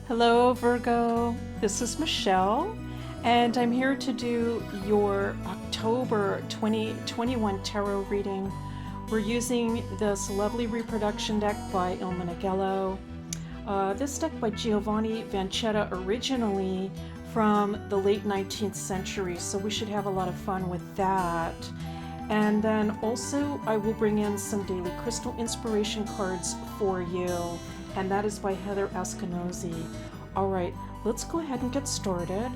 Hello, Virgo. This is Michelle, and I'm here to do your October 2021 tarot reading. We're using this lovely reproduction deck by Il Meneghello. This deck by Giovanni Vanchetta, originally from the late 19th century, so we should have a lot of fun with that. And then also I will bring in some daily crystal inspiration cards for you, and that is by Heather Eskenazi. All right, let's go ahead and get started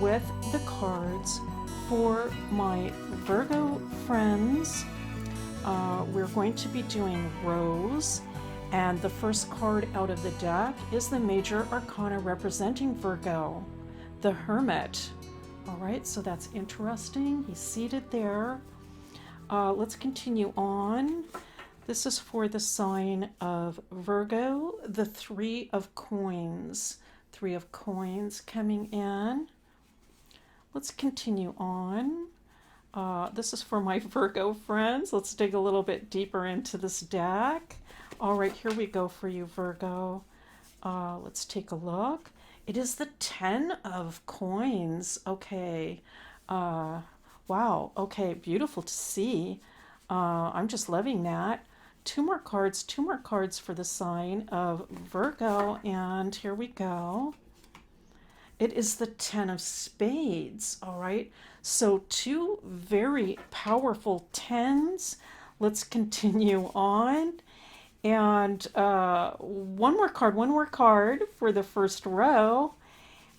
with the cards for my Virgo friends. We're going to be doing Rose, and the first card out of the deck is the major arcana representing Virgo, the Hermit. All right, so that's interesting. He's seated there. Let's continue on. This is for the sign of Virgo, the Three of Coins. Three of Coins coming in. Let's continue on. This is for my Virgo friends. Let's dig a little bit deeper into this deck. All right, here we go for you, Virgo. Let's take a look. It is the Ten of Coins. Okay. Wow. Okay, beautiful to see. I'm just loving that. Two more cards for the sign of Virgo, and here we go. It is the Ten of Spades, all right? So two very powerful tens. Let's continue on. And one more card for the first row.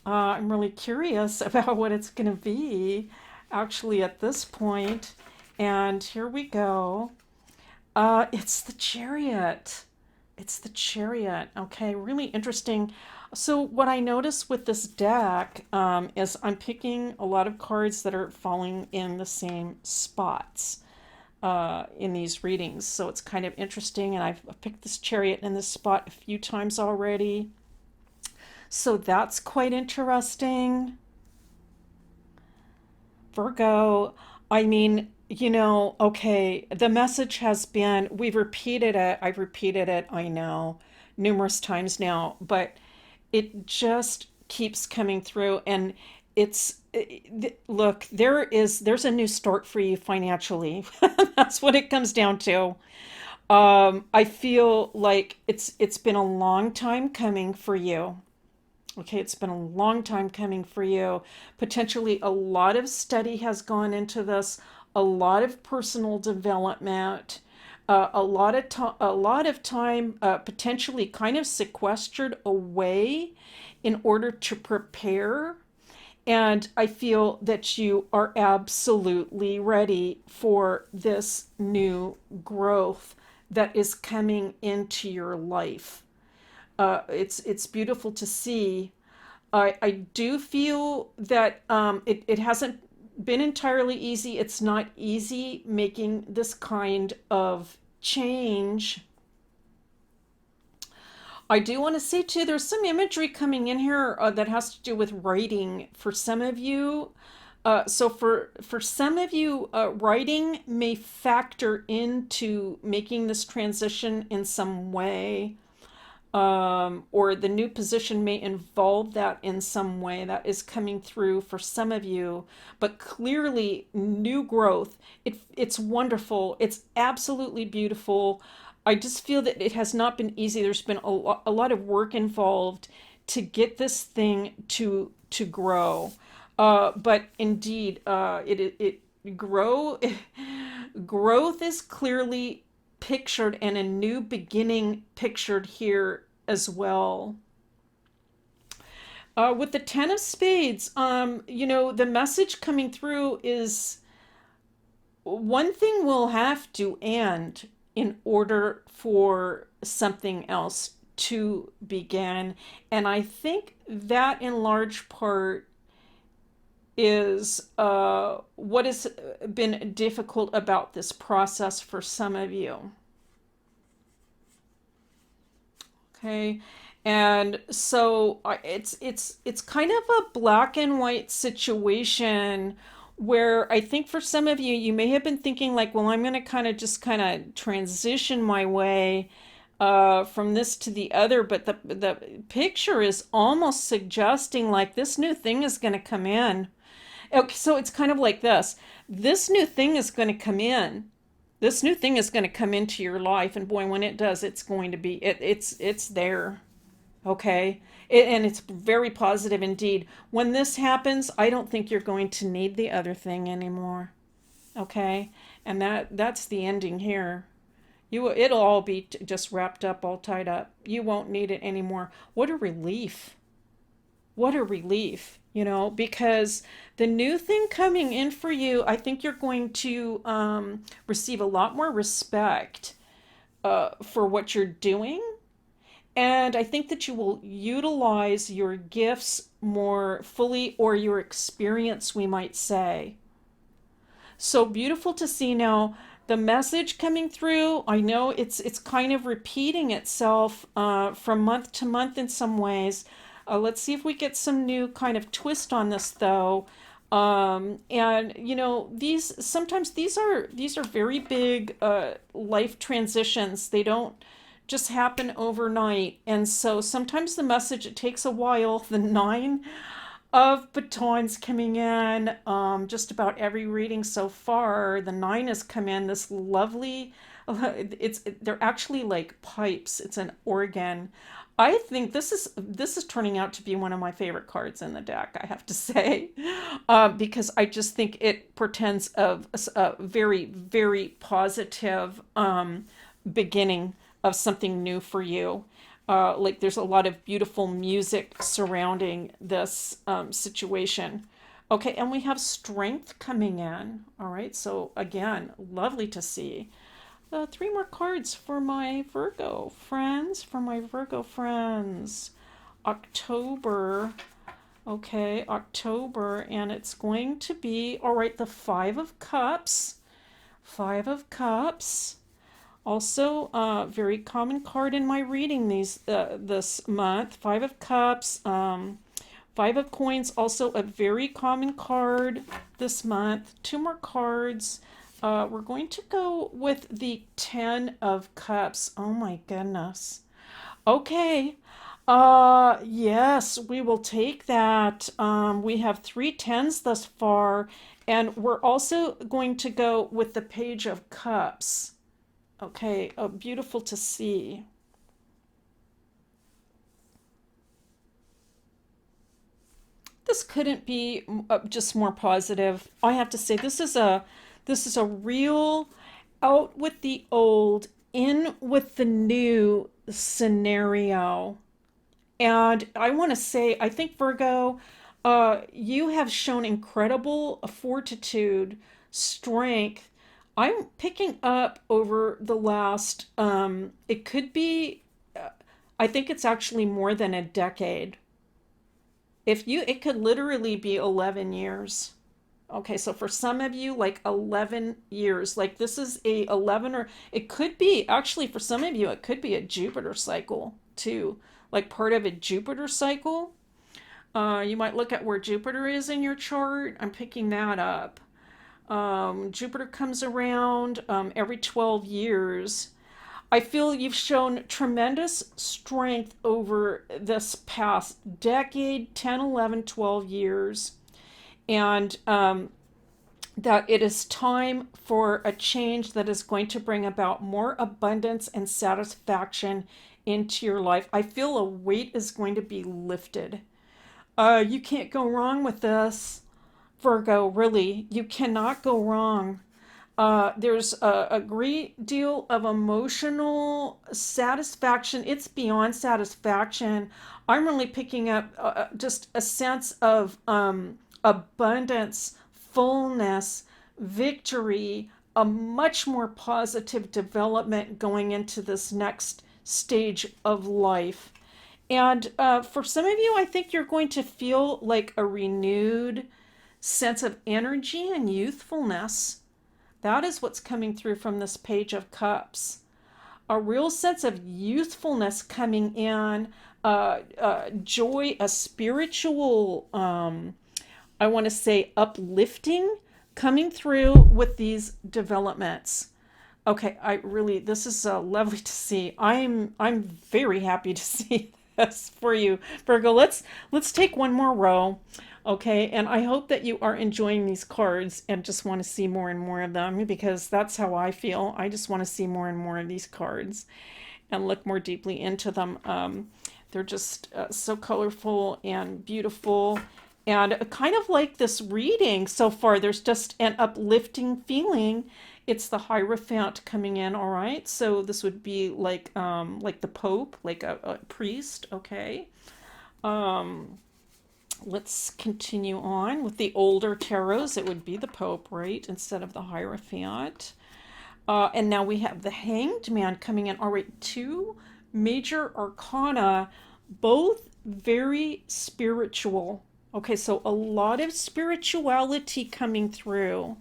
I'm really curious about what it's going to be actually at this point. And here we go. It's the Chariot. It's the Chariot. Okay, really interesting. So what I notice with this deck is I'm picking a lot of cards that are falling in the same spots in these readings. So it's kind of interesting, and I've picked this Chariot in this spot a few times already. So that's quite interesting. Virgo, I mean, okay, the message has been, we've repeated it, I've repeated it, I know, numerous times now, but it just keeps coming through, and look, there's a new start for you financially. That's what it comes down to. I feel like it's been a long time coming for you. Okay, it's been a long time coming for you. Potentially a lot of study has gone into this, a lot of personal development, a lot of time potentially kind of sequestered away in order to prepare. And I feel that you are absolutely ready for this new growth that is coming into your life. It's beautiful to see. I do feel that it hasn't been entirely easy. It's not easy making this kind of change. I do want to say too, there's some imagery coming in here that has to do with writing for some of you. So for some of you, writing may factor into making this transition in some way, or the new position may involve that in some way. That is coming through for some of you, but clearly new growth. It's wonderful. It's absolutely beautiful. I just feel that it has not been easy. There's been a lot of work involved to get this thing to grow. But indeed, it grow growth is clearly pictured, and a new beginning pictured here as well. With the Ten of Spades, the message coming through is one thing will have to end in order for something else to begin. And I think that in large part is what has been difficult about this process for some of you. Okay, and so it's kind of a black and white situation where I think for some of you, you may have been thinking like, well, I'm going to kind of transition my way from this to the other, but the picture is almost suggesting like this new thing is going to come in. Okay, so it's kind of like this. This new thing is going to come in. This new thing is going to come into your life, and boy, when it does, it's going to be it's there. Okay? And it's very positive indeed. When this happens, I don't think you're going to need the other thing anymore. Okay? And that's the ending here. It'll all be just wrapped up, all tied up. You won't need it anymore. What a relief. What a relief, because the new thing coming in for you, I think you're going to receive a lot more respect for what you're doing. And I think that you will utilize your gifts more fully, or your experience, we might say. So beautiful to see now the message coming through. I know it's kind of repeating itself from month to month in some ways. Let's see if we get some new kind of twist on this though. And these sometimes these are very big life transitions. They don't just happen overnight, and so sometimes the message, it takes a while. The nine of batons coming in, just about every reading so far. The nine has come in this lovely. They're actually like pipes. It's an organ. I think this is turning out to be one of my favorite cards in the deck, I have to say, because I just think it portends of a very, very positive beginning of something new for you. Like there's a lot of beautiful music surrounding this situation. Okay, and we have strength coming in. All right, so again, lovely to see. Three more cards for my Virgo friends. October. Okay, October, and it's going to be, all right, the Five of Cups. Five of Cups. Also, very common card in my reading this month. Five of Cups. Five of Coins, also a very common card this month. Two more cards. We're going to go with the Ten of Cups. Oh my goodness. Okay. Yes, we will take that. We have three tens thus far, and we're also going to go with the Page of Cups. Okay, beautiful to see. This couldn't be just more positive. I have to say, this is a real out with the old, in with the new scenario. And I want to say, I think, Virgo, you have shown incredible fortitude, strength. I'm picking up over the last, it could be, I think it's actually more than a decade. It could literally be 11 years. Okay, so for some of you, like 11 years, like this is a 11, or it could be, actually for some of you, it could be a Jupiter cycle too, like part of a Jupiter cycle. You might look at where Jupiter is in your chart. I'm picking that up. Jupiter comes around every 12 years. I feel you've shown tremendous strength over this past decade, 10, 11, 12 years. And that it is time for a change that is going to bring about more abundance and satisfaction into your life. I feel a weight is going to be lifted. You can't go wrong with this, Virgo, really. You cannot go wrong. There's a great deal of emotional satisfaction. It's beyond satisfaction. I'm really picking up just a sense of abundance, fullness, victory, a much more positive development going into this next stage of life. And for some of you, I think you're going to feel like a renewed sense of energy and youthfulness. That is what's coming through from this Page of Cups. A real sense of youthfulness coming in, joy, a spiritual, I want to say, uplifting coming through with these developments. Okay, I really, this is lovely to see. I'm very happy to see this for you, Virgo. Let's take one more row. Okay, and I hope that you are enjoying these cards and just want to see more and more of them because that's how I feel. I just want to see more and more of these cards and look more deeply into them. They're just so colorful and beautiful and kind of like this reading so far. There's just an uplifting feeling. It's the Hierophant coming in, all right? So this would be like the Pope, like a priest, okay? Um, let's continue on with the older tarots. It would be the Pope, right, instead of the Hierophant. And now we have the Hanged Man coming in. All right, two major arcana, both very spiritual. Okay, so a lot of spirituality coming through.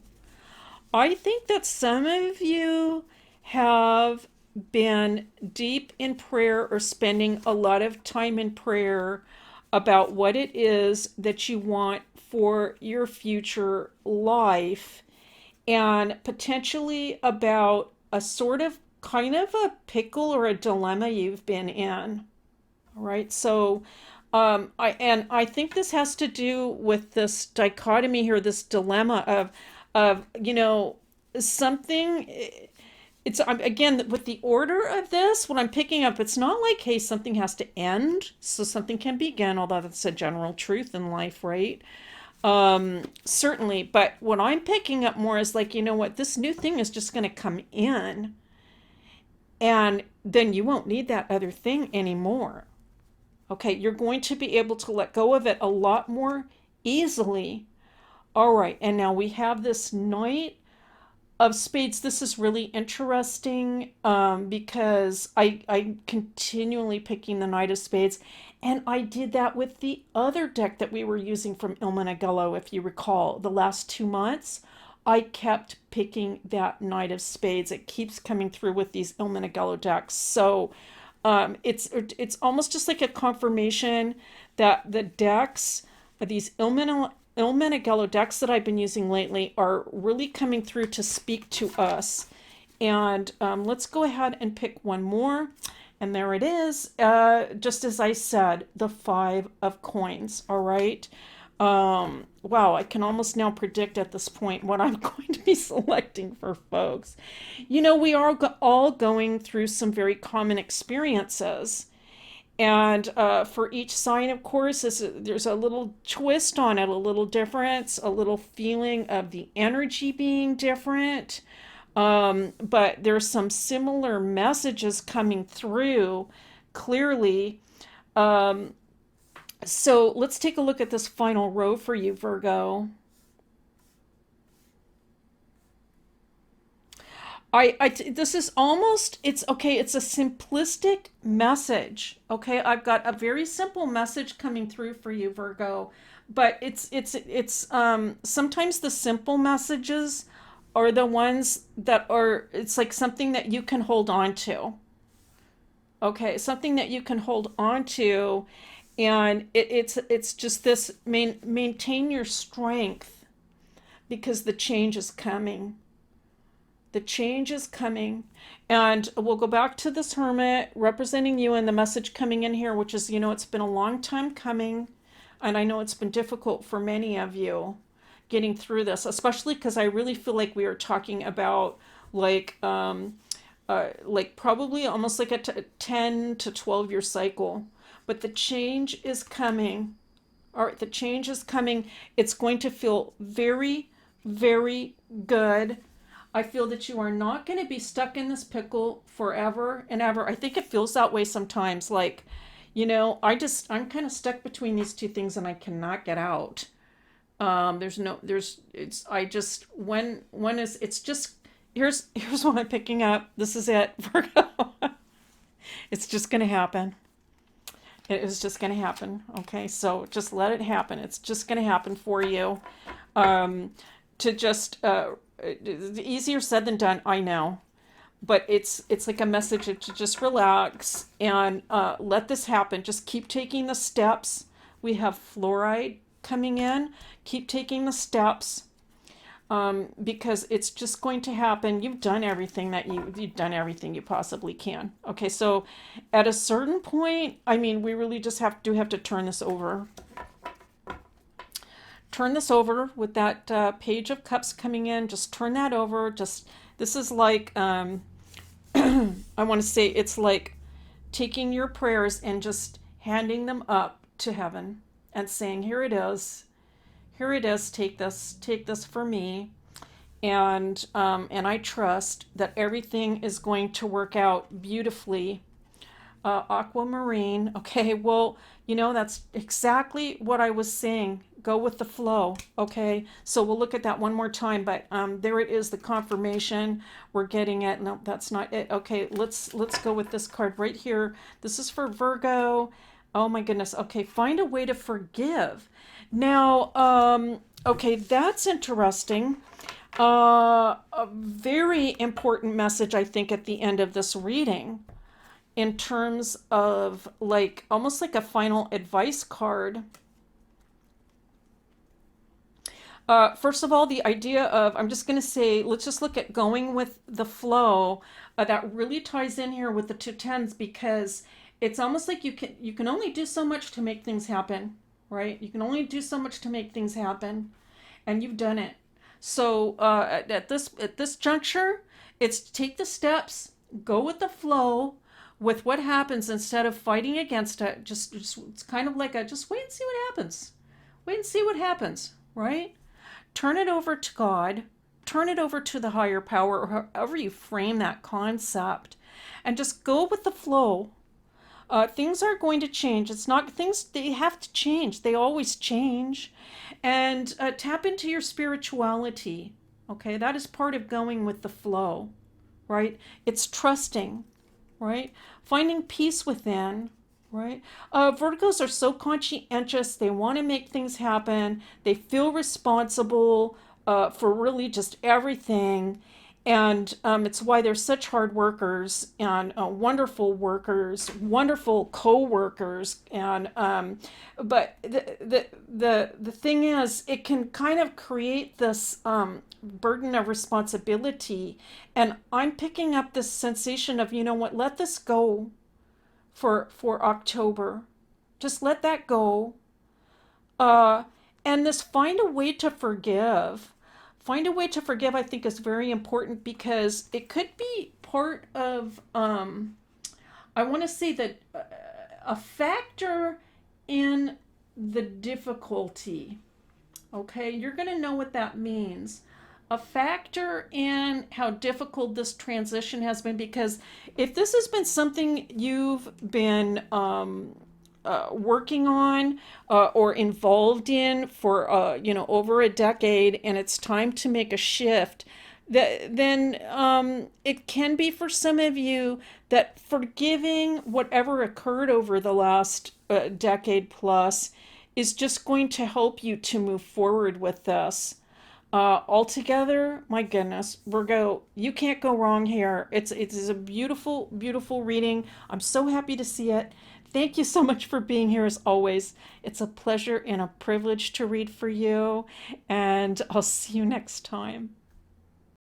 I think that some of you have been deep in prayer or spending a lot of time in prayer about what it is that you want for your future life and potentially about a sort of kind of a pickle or a dilemma you've been in. All right. So I think this has to do with this dichotomy here, this dilemma of something. It's again with the order of this. What I'm picking up, it's not like hey something has to end, so something can begin. Although that's a general truth in life, right? Certainly. But what I'm picking up more is like what this new thing is just going to come in, and then you won't need that other thing anymore. Okay, you're going to be able to let go of it a lot more easily. All right, and now we have this Knight of Spades. This is really interesting because I continually picking the Knight of Spades, and I did that with the other deck that we were using from Ilmanagullo, if you recall, the last 2 months. I kept picking that Knight of Spades. It keeps coming through with these Ilmanagullo decks. So it's almost just like a confirmation that the decks, these Ilmenagalo decks that I've been using lately, are really coming through to speak to us. And let's go ahead and pick one more. And there it is. Just as I said, the Five of Coins. All right. Wow, I can almost now predict at this point what I'm going to be selecting for folks. We are all going through some very common experiences. And for each sign, of course, there's a little twist on it, a little difference, a little feeling of the energy being different. But there's some similar messages coming through clearly. Um, so let's take a look at this final row for you, Virgo. This is almost, it's okay, it's a simplistic message. Okay, I've got a very simple message coming through for you, Virgo. But it's sometimes the simple messages are the ones that are, it's like something that you can hold on to. Okay, something that you can hold on to, and it's just this maintain your strength because the change is coming. The change is coming. And we'll go back to this hermit representing you and the message coming in here, which is, it's been a long time coming. And I know it's been difficult for many of you getting through this, especially because I really feel like we are talking about like probably almost like a 10 to 12 year cycle. But the change is coming. All right, the change is coming. It's going to feel very, very good. I feel that you are not going to be stuck in this pickle forever and ever. I think it feels that way sometimes. Like, I'm kind of stuck between these two things and I cannot get out. I just, when is, it's just, here's what I'm picking up. This is it, Virgo. It's just going to happen. It is just going to happen. Okay. So just let it happen. It's just going to happen for you. To just, easier said than done, I know, but it's like a message to just relax and let this happen. Just keep taking the steps. We have fluoride coming in. Keep taking the steps. because it's just going to happen. You've done everything you've done everything you possibly can. Okay, so at a certain point, I mean, we really just have to turn this over. Turn this over with that Page of Cups coming in. Just turn that over. Just this is like I want to say it's like taking your prayers and just handing them up to heaven and saying, "Here it is. Here it is. Take this for me." And I trust that everything is going to work out beautifully. Aquamarine. Okay, well, that's exactly what I was saying. Go with the flow. Okay, so we'll look at that one more time. But there it is, the confirmation. We're getting it. No, that's not it. Okay, let's go with this card right here. This is for Virgo. Oh my goodness. Okay, find a way to forgive. Now, okay, that's interesting. A very important message, I think, at the end of this reading, in terms of like almost like a final advice card. First of all, the idea of, I'm just going to say, let's just look at going with the flow. That really ties in here with the two tens, because it's almost like you can only do so much to make things happen, right? You can only do so much to make things happen, and you've done it. So at this juncture, it's take the steps, go with the flow, with what happens instead of fighting against it. Just it's kind of like just wait and see what happens. Wait and see what happens, right? Turn it over to God, turn it over to the higher power, or however you frame that concept, and just go with the flow. Things are going to change. It's not things, they have to change. They always change. And tap into your spirituality. Okay, that is part of going with the flow, right? It's trusting, right? Finding peace within, right? Virgos are so conscientious. They want to make things happen. They feel responsible for really just everything. And it's why they're such hard workers and wonderful workers, wonderful co-workers. And but the thing is, it can kind of create this burden of responsibility. And I'm picking up this sensation of, you know what, let this go for October. Just let that go. And this find a way to forgive. Find a way to forgive, I think, is very important, because it could be part of, I want to say that a factor in the difficulty. Okay, you're going to know what that means. A factor in how difficult this transition has been, because if this has been something you've been working on or involved in for over a decade, and it's time to make a shift, then it can be for some of you that forgiving whatever occurred over the last decade plus is just going to help you to move forward with this. Altogether, my goodness, Virgo, you can't go wrong here. It is a beautiful, beautiful reading. I'm so happy to see it. Thank you so much for being here as always. It's a pleasure and a privilege to read for you, and I'll see you next time.